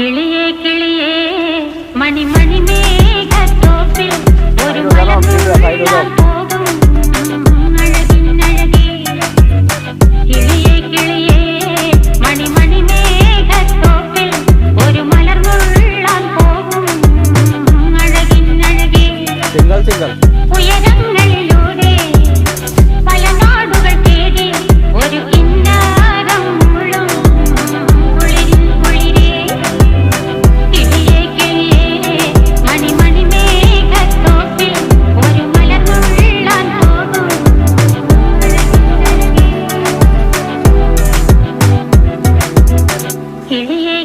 കിളിയേ കിളിയേ മണി മണി മേഘത്തോപ്പിൽ ഒരു മലർന്നുള്ളാൻ പോകും അഴകിനഴകേ. കിളിയേ കിളിയേ മണി മണി മേഘത്തോപ്പിൽ ഒരു മലർന്നുള്ളാൻ പോകും അഴകിനഴകേ. ഉയരങ്ങളിലൂടെ പല നാടുകൾ തേടി ഒരു കിന്നാരം മുള്ളും കുളിരിൻ കുളിരേ. കിളിയേ കിളിയേ മണി മണി മേഘത്തോപ്പിൽ ഒരു മലർന്നുള്ളാൻ പോകും അഴകിനഴകേ. കിളിയേ